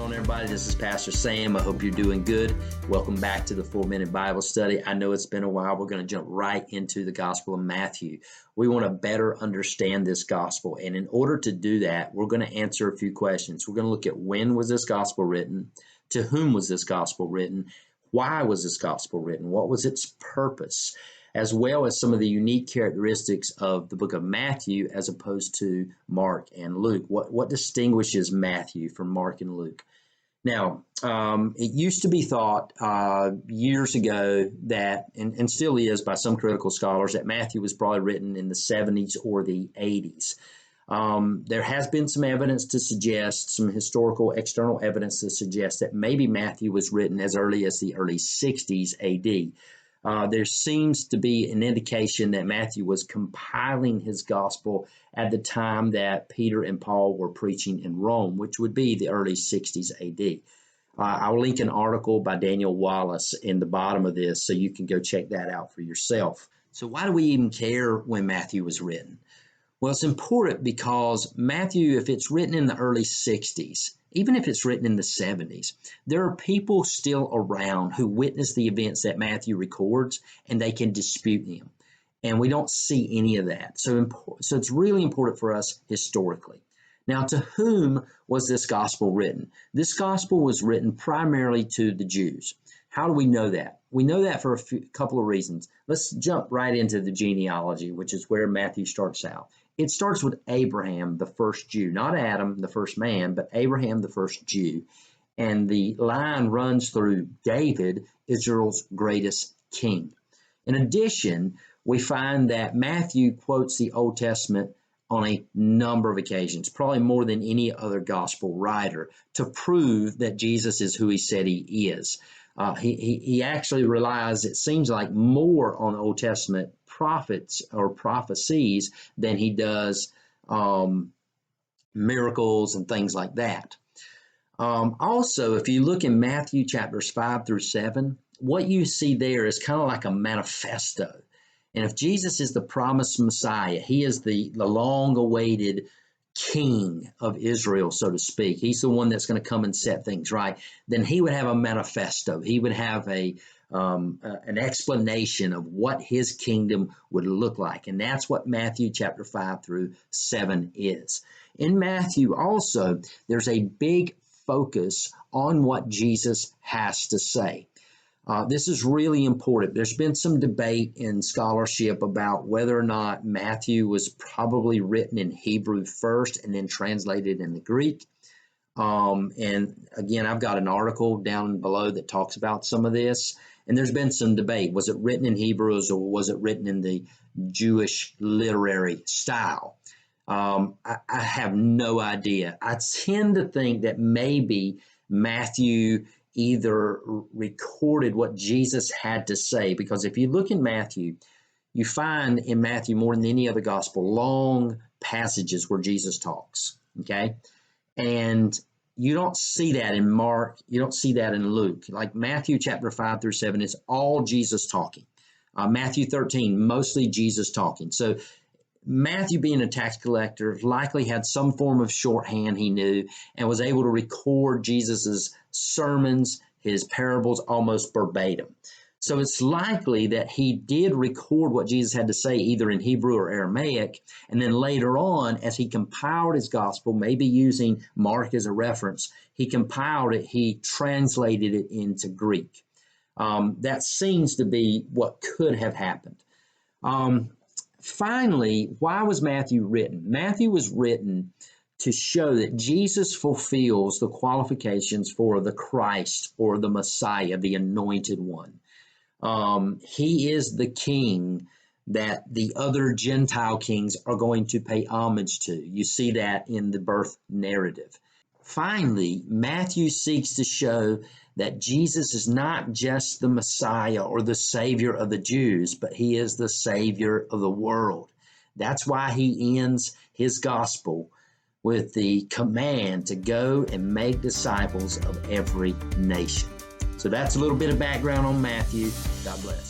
on, everybody? This is Pastor Sam. I hope you're doing good. Welcome back to the 4-Minute Bible Study. I know it's been a while. We're going to jump right into the Gospel of Matthew. We want to better understand this gospel, and in order to do that, we're going to answer a few questions. We're going to look at when was this gospel written, to whom was this gospel written, why was this gospel written, what was its purpose, as well as some of the unique characteristics of the book of Matthew as opposed to Mark and Luke. What distinguishes Matthew from Mark and Luke? Now, it used to be thought years ago that, and still is by some critical scholars, that Matthew was probably written in the 70s or the 80s. There has been some evidence to suggest, some historical external evidence to suggest that maybe Matthew was written as early as the early 60s AD. There seems to be an indication that Matthew was compiling his gospel at the time that Peter and Paul were preaching in Rome, which would be the early 60s AD. I'll link an article by Daniel Wallace in the bottom of this so you can go check that out for yourself. So why do we even care when Matthew was written? Well, it's important because Matthew, if it's written in the early 60s, even if it's written in the 70s, there are people still around who witness the events that Matthew records, and they can dispute them. And we don't see any of that. So it's really important for us historically. Now, to whom was this gospel written? This gospel was written primarily to the Jews. How do we know that? We know that for a couple of reasons. Let's jump right into the genealogy, which is where Matthew starts out. It starts with Abraham, the first Jew, not Adam, the first man, but Abraham, the first Jew. And the line runs through David, Israel's greatest king. In addition, we find that Matthew quotes the Old Testament on a number of occasions, probably more than any other gospel writer, to prove that Jesus is who he said he is. He actually relies, it seems like, more on Old Testament prophets or prophecies than he does miracles and things like that. Also, if you look in Matthew chapters 5 through 7, what you see there is kind of like a manifesto. And if Jesus is the promised Messiah, he is the long-awaited king of Israel, so to speak. He's the one that's going to come and set things right. Then he would have a manifesto. He would have an explanation of what his kingdom would look like. And that's what Matthew chapter 5 through 7 is. In Matthew also, there's a big focus on what Jesus has to say. This is really important. There's been some debate in scholarship about whether or not Matthew was probably written in Hebrew first and then translated into Greek. And again, I've got an article down below that talks about some of this. And there's been some debate. Was it written in Hebrew or was it written in the Jewish literary style? I have no idea. I tend to think that maybe Matthew either recorded what Jesus had to say, because if you look in Matthew, you find in Matthew more than any other gospel long passages where Jesus talks, okay? And you don't see that in Mark, you don't see that in Luke. Like Matthew chapter 5 through 7, it's all Jesus talking. Matthew 13, mostly Jesus talking. So Matthew, being a tax collector, likely had some form of shorthand he knew and was able to record Jesus's sermons, his parables, almost verbatim. So it's likely that he did record what Jesus had to say either in Hebrew or Aramaic, and then later on, as he compiled his gospel, maybe using Mark as a reference, he compiled it, he translated it into Greek. That seems to be what could have happened. Finally, why was Matthew written? Matthew was written to show that Jesus fulfills the qualifications for the Christ or the Messiah, the anointed one. He is the king that the other Gentile kings are going to pay homage to. You see that in the birth narrative. Finally, Matthew seeks to show that Jesus is not just the Messiah or the Savior of the Jews, but he is the Savior of the world. That's why he ends his gospel with the command to go and make disciples of every nation. So that's a little bit of background on Matthew. God bless.